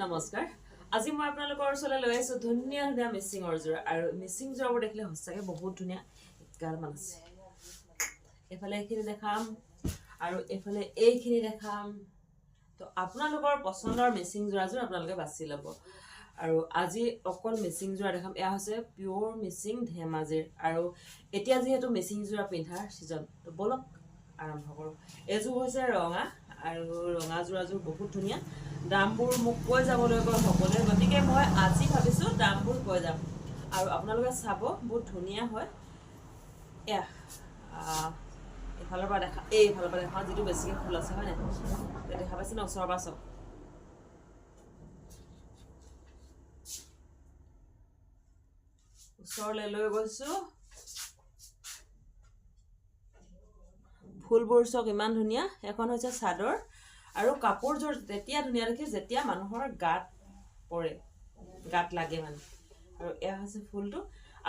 নমস্কাৰ আজি মই আপোনালোকৰ ওচৰলৈ লৈ আহিছো ধুনীয়া ধুনীয়া মিচিঙৰ যোৰা আৰু মিচিং যোৰাবোৰ দেখিলে সঁচাকৈ বহুত ধুনীয়া গালমান আছে এফালে এইখিনি দেখাম আৰু এফালে এইখিনি দেখাম তো আপোনালোকৰ পছন্দৰ মিচিং যোৰাযোৰ আপোনালোকে বাছি ল'ব আৰু আজি অকল মিচিং যোৰা দেখাম এয়া হৈছে পিওৰ মিচিং ধেমাজিৰ আৰু এতিয়া যেহেতু মিচিং যোৰা পিন্ধাৰ সিজন তো বলক আৰম্ভ কৰোঁ এযোৰ হৈছে ৰঙা আৰু ৰঙা যোৰাযোৰ বহুত ধুনীয়া দামবোৰ মোক কৈ যাবলৈ গৈ সকলোৱে গতিকে মই আজি ভাবিছোঁ দামবোৰ কৈ যাম আৰু আপোনালোকে চাব বহুত ধুনীয়া হয় এয়া এইফালৰ পৰা দেখা এইফালৰ পৰা দেখা যিটো বেছিকৈ ফুল আছে হয় নাই দেখা পাইছে ন ওচৰৰ পৰা চাওক ওচৰলৈ লৈ গৈছোঁ ফুলবোৰ চাওক ইমান ধুনীয়া এখন হৈছে চাদৰ আৰু কাপোৰযোৰ তেতিয়া ধুনীয়া দেখি যেতিয়া মানুহৰ গাত পৰে গাত লাগে মানে আৰু এয়া হৈছে ফুলটো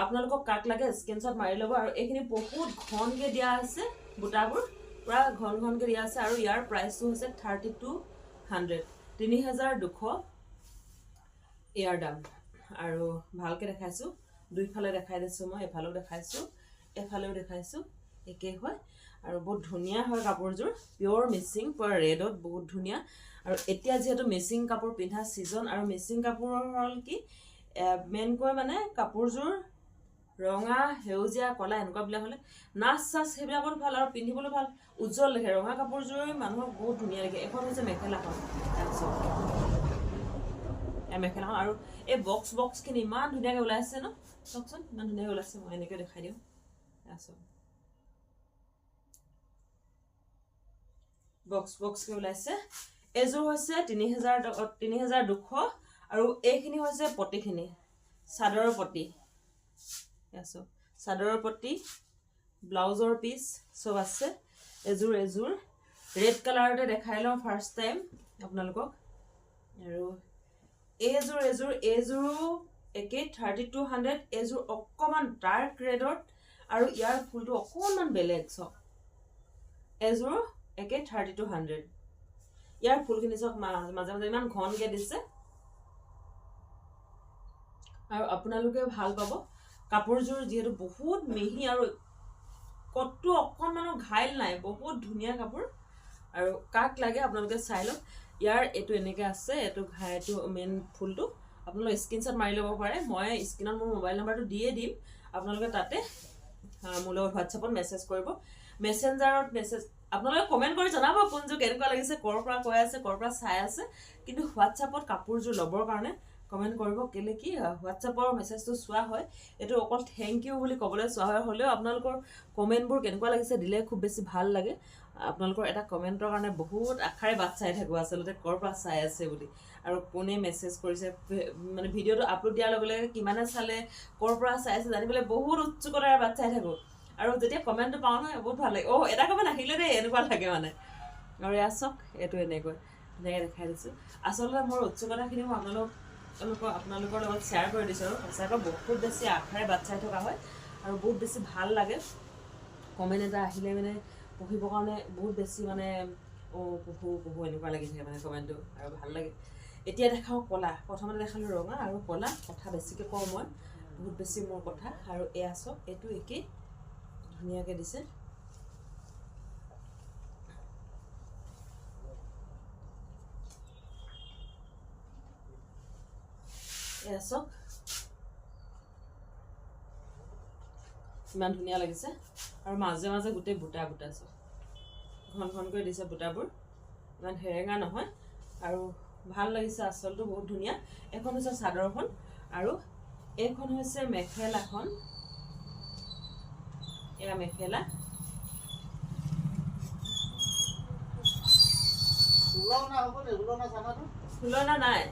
আপোনালোকক কাক লাগে স্ক্ৰীনশ্বট মাৰি ল'ব আৰু এইখিনি বহুত ঘনকৈ দিয়া আছে বুটাবোৰ পুৰা ঘন ঘনকৈ দিয়া আছে আৰু ইয়াৰ প্ৰাইচটো হৈছে 3200 3200 ইয়াৰ দাম আৰু ভালকৈ দেখাইছোঁ দুইফালে দেখাই দিছোঁ মই এফালেও দেখাইছোঁ এফালেও দেখাইছোঁ একেই হয় আৰু বহুত ধুনীয়া হয় কাপোৰযোৰ পিওৰ মিচিং পুৰা ৰেডত বহুত ধুনীয়া আৰু এতিয়া যেহেতু মিচিং কাপোৰ পিন্ধা ছিজন আৰু মিচিং কাপোৰ হ'ল কি মেইনকৈ মানে কাপোৰযোৰ ৰঙা সেউজীয়া কলা এনেকুৱাবিলাক হ'লে নাচ চাচ সেইবিলাকত ভাল আৰু পিন্ধিবলৈ ভাল উজ্জ্বল দেখে ৰঙা কাপোৰযোৰ মানুহক বহুত ধুনীয়া দেখে এখন হৈছে মেখেলাখন মেখেলাখন আৰু এই বক্সখিনি ইমান ধুনীয়াকৈ ওলাইছে ন চাওকচোন ইমান ধুনীয়াকৈ ওলাইছে মই এনেকৈ দেখাই দিওঁ বক্সকৈ ওলাইছে এযোৰ হৈছে 3200 আৰু এইখিনি হৈছে পটিখিনি চাদৰৰ পটি চাদৰৰ পটি ব্লাউজৰ পিচ চব আছে এযোৰ ৰেড কালাৰতে দেখাই লওঁ ফাৰ্ষ্ট টাইম আপোনালোকক আৰু এইযোৰো একে 3200 এইযোৰ অকণমান ডাৰ্ক ৰেডত আৰু ইয়াৰ ফুলটো অকণমান বেলেগ চাওক এযোৰ একে 3200 ইয়াৰ ফুলখিনি চাওক মাজে মাজে ইমান ঘনকৈ দিছে আৰু আপোনালোকে ভাল পাব কাপোৰযোৰ যিহেতু বহুত মিহি আৰু কতো অকণমানো ঘাইল নাই বহুত ধুনীয়া কাপোৰ আৰু কাক লাগে আপোনালোকে চাই লওক ইয়াৰ এইটো এনেকৈ আছে এইটো মেইন ফুলটো আপোনালোকে স্ক্ৰীনশ্বট মাৰি ল'ব পাৰে মই স্ক্ৰীনত মোৰ মোবাইল নাম্বাৰটো দিয়ে দিম আপোনালোকে তাতে মোৰ লগত হোৱাটছএপত মেছেজ কৰিব মেছেঞ্জাৰত আপোনালোকে কমেণ্ট কৰি জনাব কোনযোৰ কেনেকুৱা লাগিছে ক'ৰ পৰা কৈ আছে ক'ৰ পৰা চাই আছে কিন্তু হোৱাটছএপত কাপোৰযোৰ ল'বৰ কাৰণে কমেণ্ট কৰিব কেলে কি হোৱাটছএপৰ মেছেজটো চোৱা হয় এইটো অকল থেংক ইউ বুলি ক'বলৈ চোৱা হয় হ'লেও আপোনালোকৰ কমেণ্টবোৰ কেনেকুৱা লাগিছে দিলে খুব বেছি ভাল লাগে আপোনালোকৰ এটা কমেণ্টৰ কাৰণে বহুত আশাৰে বাট চাই থাকোঁ আচলতে ক'ৰ পৰা চাই আছে বুলি আৰু কোনে মেছেজ কৰিছে মানে ভিডিঅ'টো আপলোড দিয়াৰ লগে লগে কিমানে চালে ক'ৰ পৰা চাই আছে জানিবলৈ বহুত উৎসুকতাৰে বাট চাই থাকোঁ আৰু যেতিয়া কমেণ্টটো পাওঁ নহয় বহুত ভাল লাগে এটা কমেণ্ট আহিলে দেই এনেকুৱা লাগে মানে আৰু এয়া চাওক এইটো এনেকৈ ধুনীয়াকৈ দেখাই দিছোঁ আচলতে মোৰ উৎসুকতাখিনি মই আপোনালোকৰ লগত শ্বেয়াৰ কৰি দিছোঁ আৰু সঁচাকৈ বহুত বেছি আশাৰে বাট চাই থকা হয় আৰু বহুত বেছি ভাল লাগে কমেণ্ট এটা আহিলে মানে পঢ়িবৰ কাৰণে বহুত বেছি মানে পঢ়ো এনেকুৱা লাগি থাকে মানে কমেণ্টটো আৰু ভাল লাগে এতিয়া দেখাওঁ কলা প্ৰথমতে দেখালোঁ ৰঙা আৰু কলা কথা বেছিকৈ কওঁ মই বহুত বেছি মোৰ কথা আৰু এয়া চাওক এইটো একেই ধুনীয়াকৈ দিছে এয়া চাওক ইমান ধুনীয়া লাগিছে আৰু মাজে মাজে গোটেই বুটা চাওক ঘনকৈ দিছে বুটাবোৰ ইমান হেৰেঙা নহয় আৰু ভাল লাগিছে আচলটো বহুত ধুনীয়া এখন হৈছে চাদৰখন আৰু এইখন হৈছে মেখেলাখন এয়া মেখেলা ফুলনা নাই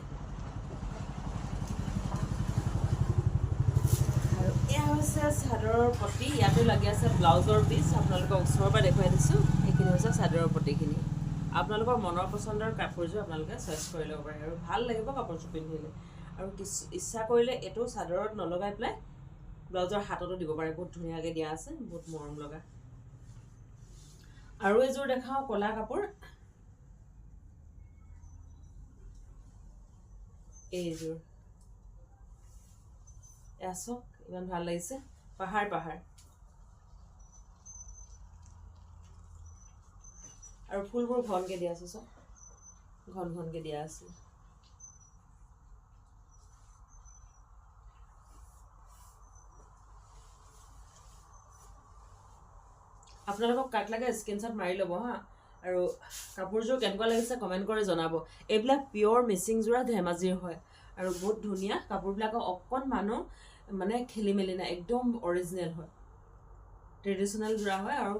আৰু এয়া হৈছে চাদৰৰ পটি ইয়াতো লাগি আছে ব্লাউজৰ পিচ আপোনালোকক ওচৰৰ পৰা দেখুৱাই দিছোঁ এইখিনি হৈছে চাদৰৰ পটিখিনি আপোনালোকৰ মনৰ পচন্দৰ কাপোৰযোৰ আপোনালোকে চইচ কৰি ল'ব পাৰে আৰু ভাল লাগিব কাপোৰযোৰ পিন্ধিলে আৰু ইচ্ছা কৰিলে এইটো চাদৰত নলগাই পেলাই ব্লাউজৰ হাততো দিব পাৰে বহুত ধুনীয়াকৈ দিয়া আছে বহুত মৰম লগা আৰু এযোৰ দেখাওঁ কলা কাপোৰ এইযোৰ এয়া চাওক ইমান ভাল লাগিছে পাহাৰ আৰু ফুলবোৰ ঘনকৈ দিয়া আছে চাওক ঘনকৈ দিয়া আছে আপোনালোকক কাক লাগে স্ক্ৰীনশ্বট মাৰি ল'ব হা আৰু কাপোৰযোৰ কেনেকুৱা লাগিছে কমেণ্ট কৰি জনাব এইবিলাক পিয়ৰ মিচিং যোৰা ধেমাজিৰ হয় আৰু বহুত ধুনীয়া কাপোৰবিলাকৰ অকণমানো মানে খেলি মেলি নাই একদম অৰিজিনেল হয় ট্ৰেডিশ্যনেল যোৰা হয় আৰু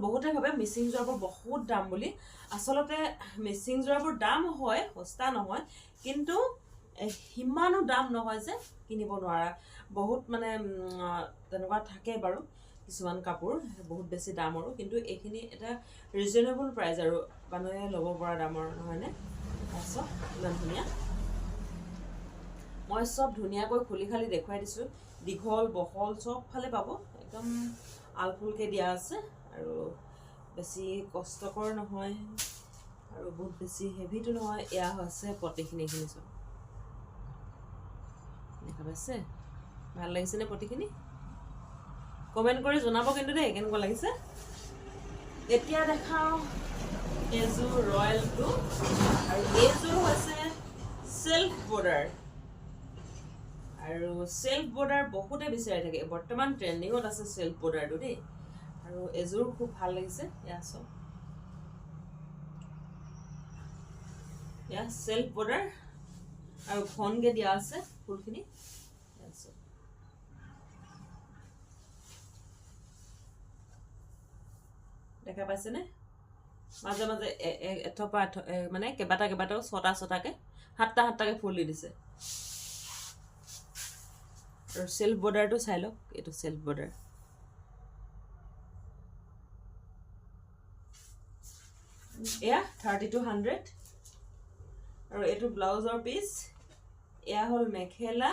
বহুতে ভাবে মিচিং যোৰাবোৰ বহুত দাম বুলি আচলতে মিচিং যোৰাবোৰ দাম হয় সস্তা নহয় কিন্তু সিমানো দাম নহয় যে কিনিব নোৱাৰা বহুত মানে তেনেকুৱা থাকে বাৰু কিছুমান কাপোৰ বহুত বেছি দামৰো কিন্তু এইখিনি এটা ৰিজনেবল প্ৰাইচ আৰু মানুহে ল'ব পৰা দামৰ নহয়নে তাৰপিছত ইমান ধুনীয়া মই চব ধুনীয়াকৈ খুলি খালি দেখুৱাই দিছোঁ দীঘল বহল চব ফালে পাব একদম আলফুলকৈ দিয়া আছে আৰু বেছি কষ্টকৰ নহয় আৰু বহুত বেছি হেভিটো নহয় এয়া হৈছে পটিখিনি চব দেখা পাইছে ভাল লাগিছেনে পটিখিনি কমেণ্ট কৰি জনাব কিন্তু দেই কেনেকুৱা লাগিছে এতিয়া দেখাওঁ এইযোৰ ৰয়েলটো আৰু এইযোৰ হৈছে চেল্ফ বৰ্ডাৰ আৰু চেল্ফ বৰ্ডাৰ বহুতে বিচাৰি থাকে বৰ্তমান ট্ৰেণ্ডিঙত আছে চেল্ফ বৰ্ডাৰটো দেই আৰু এযোৰ খুব ভাল লাগিছে এয়া চব এয়া চেল্ফ বৰ্ডাৰ আৰু ঘনকৈ দিয়া আছে ফুলখিনি দেখা পাইছেনে মাজে মাজে এথপা মানে কেইবাটাও ছটাকৈ সাতটাকৈ ফুল দি দিছে আৰু চেল্ফ বৰ্ডাৰটো চাই লওক এইটো চেল্ফ বৰ্ডাৰ এয়া 3200 আৰু এইটো ব্লাউজৰ পিচ এয়া হ'ল মেখেলা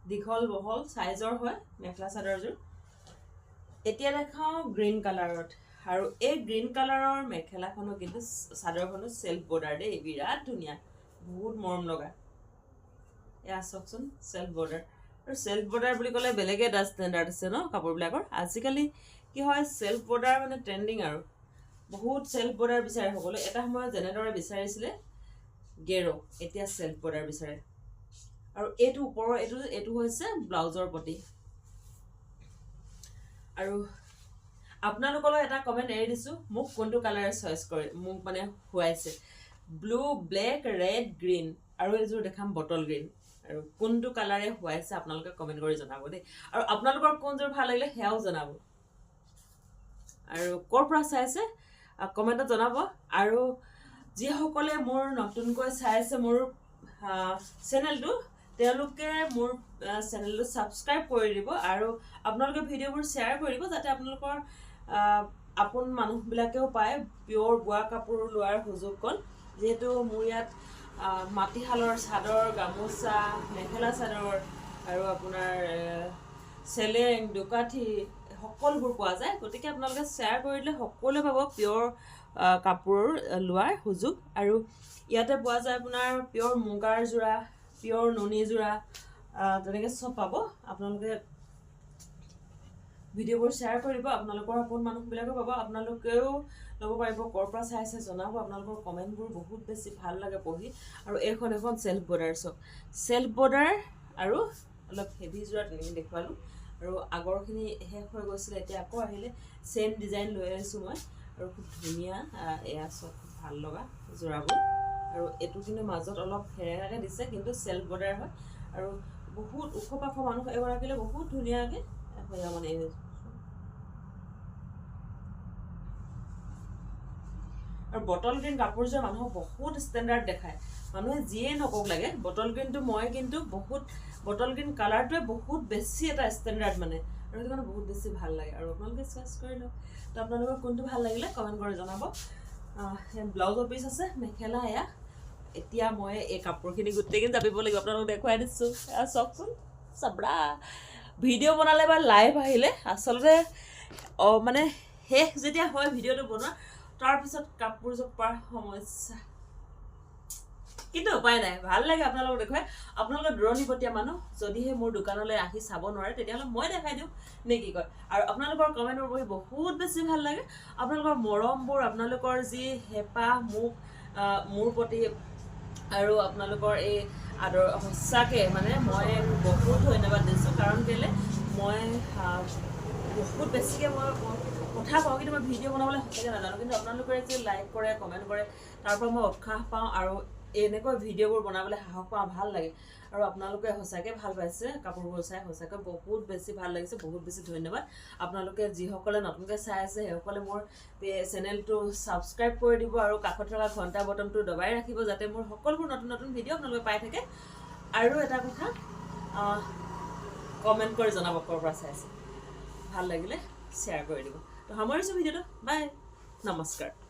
দীঘল বহল সাইজৰ হয় মেখেলা চাদৰযোৰ এতিয়া দেখাওঁ গ্ৰীণ কালাৰত আৰু এই গ্ৰীণ কালাৰৰ মেখেলাখনো কিন্তু চাদৰখনো চেল্ফ বৰ্ডাৰ দেই বিৰাট ধুনীয়া বহুত মৰম লগা এয়া চাওকচোন চেল্ফ বৰ্ডাৰ আৰু চেল্ফ বৰ্ডাৰ বুলি ক'লে বেলেগে এটা ষ্টেণ্ডাৰ্ড আছে ন কাপোৰবিলাকৰ আজিকালি কি হয় চেল্ফ বৰ্ডাৰ মানে ট্ৰেণ্ডিং আৰু বহুত চেল্ফ বৰ্ডাৰ বিচাৰে সকলোৱে এটা সময়ত যেনেদৰে বিচাৰিছিলে গেৰো এতিয়া চেল্ফ বৰ্ডাৰ বিচাৰে আৰু এইটো ওপৰৰ এইটো হৈছে ব্লাউজৰ পটি আৰু আপোনালোকলৈ এটা কমেণ্ট এৰি দিছোঁ মোক কোনটো কালাৰে চইচ কৰে মোক মানে খুৱাইছে ব্লু ব্লেক ৰেড গ্ৰীণ আৰু এইযোৰ দেখাম বটল গ্ৰীণ আৰু কোনটো কালাৰে খুৱাইছে আপোনালোকে কমেণ্ট কৰি জনাব দেই আৰু আপোনালোকৰ কোনযোৰ ভাল লাগিলে সেয়াও জনাব আৰু ক'ৰ পৰা চাইছে কমেণ্টত জনাব আৰু যিসকলে মোৰ নতুনকৈ চাই আছে মোৰ চেনেলটো তেওঁলোকে মোৰ চেনেলটো ছাবস্ক্ৰাইব কৰি দিব আৰু আপোনালোকে ভিডিঅ'বোৰ শ্বেয়াৰ কৰি দিব যাতে আপোনালোকৰ আপোন মানুহবিলাকেও পায় পিয়ৰ বোৱা কাপোৰ লোৱাৰ সুযোগ কণ যিহেতু মোৰ ইয়াত মাটিশালৰ চাদৰ গামোচা মেখেলা চাদৰ আৰু আপোনাৰ চেলেং দুকাঠি সকলোবোৰ পোৱা যায় গতিকে আপোনালোকে শ্বেয়াৰ কৰি দিলে সকলোৱে পাব পিয়ৰ কাপোৰ লোৱাৰ সুযোগ আৰু ইয়াতে পোৱা যায় আপোনাৰ পিয়ৰ মুগাৰ যোৰা পিয়ৰ নুনি যোৰা তেনেকৈ চব পাব আপোনালোকে ভিডিঅ'বোৰ শ্বেয়াৰ কৰিব আপোনালোকৰ আপোন মানুহবিলাকেও পাব আপোনালোকেও ল'ব পাৰিব ক'ৰ পৰা চাইছে জনাব আপোনালোকৰ কমেণ্টবোৰ বহুত বেছি ভাল লাগে পঢ়ি আৰু এখন চেল্ফ বৰ্ডাৰ চব চেল্ফ বৰ্ডাৰ আৰু অলপ হেভি যোৰা তেনেকৈ দেখুৱালোঁ আৰু আগৰখিনি শেষ হৈ গৈছিলে এতিয়া আকৌ আহিলে চেম ডিজাইন লৈ আহিছোঁ মই আৰু খুব ধুনীয়া এয়া চব খুব ভাল লগা যোৰাবোৰ আৰু এইটো কিন্তু মাজত অলপ হেৰেঙাকৈ দিছে কিন্তু চেল্ফ বৰ্ডাৰ হয় আৰু বহুত ওখ পাখ মানুহ এগৰাকীলৈ বহুত ধুনীয়াকৈ মানে আৰু বটল গ্ৰীণ কাপোৰযোৰ মানুহক বহুত ষ্টেণ্ডাৰ্ড দেখায় মানুহে যিয়ে নকওক লাগে বটল গ্ৰীণটো মই কিন্তু বহুত বটল গ্ৰীণ কালাৰটোৱে বহুত বেছি এটা ষ্টেণ্ডাৰ্ড মানে আৰু সেইটো কাৰণে বহুত বেছি ভাল লাগে আৰু আপোনালোকে চইচ কৰি লওক তো আপোনালোকৰ কোনটো ভাল লাগিলে কমেণ্ট কৰি জনাব ব্লাউজৰ পিচ আছে মেখেলা এয়া এতিয়া মই এই কাপোৰখিনি গোটেইখিনি জাপিব লাগিব আপোনালোকক দেখুৱাই দিছোঁ চাওকচোন চাবৰা ভিডিঅ' বনালে বা লাইভ আহিলে আচলতে মানে শেষ যেতিয়া হয় ভিডিঅ'টো বনোৱা তাৰপিছত কাপোৰযোৰ পোৱাৰ সমস্যা কিন্তু উপায় নাই ভাল লাগে আপোনালোকক দেখুৱাই আপোনালোকে দূৰণিবতীয়া মানুহ যদিহে মোৰ দোকানলৈ আহি চাব নোৱাৰে তেতিয়াহ'লে মই দেখাই দিওঁ নে কি কয় আৰু আপোনালোকৰ কমেণ্টবোৰ পঢ়ি বহুত বেছি ভাল লাগে আপোনালোকৰ মৰমবোৰ আপোনালোকৰ যি হেঁপাহ মোৰ প্ৰতি আৰু আপোনালোকৰ এই আদৰ সঁচাকৈ মানে মই বহুত ধন্যবাদ দিছোঁ কাৰণ কেলৈ মই বহুত বেছিকৈ মই কথা কওঁ কিন্তু মই ভিডিঅ' বনাবলৈ সঁচাকৈ নাজানো কিন্তু আপোনালোকে যে লাইক কৰে কমেণ্ট কৰে তাৰ পৰা মই উৎসাহ পাওঁ আৰু এনেকৈ ভিডিঅ'বোৰ বনাবলৈ সাহস পাওঁ ভাল লাগে আৰু আপোনালোকে সঁচাকৈ ভাল পাইছে কাপোৰবোৰ চাই সঁচাকৈ বহুত বেছি ভাল লাগিছে বহুত বেছি ধন্যবাদ আপোনালোকে যিসকলে নতুনকৈ চাই আছে সেইসকলে মোৰ চেনেলটো ছাবস্ক্ৰাইব কৰি দিব আৰু কাষত থকা ঘণ্টা বটনটো দবাই ৰাখিব যাতে মোৰ সকলোবোৰ নতুন নতুন ভিডিঅ' আপোনালোকে পাই থাকে আৰু এটা কথা কমেণ্ট কৰি জনাব ক'ৰ পৰা চাই আছে ভাল লাগিলে শ্বেয়াৰ কৰি দিব তো সামৰিছোঁ ভিডিঅ'টো বাই নমস্কাৰ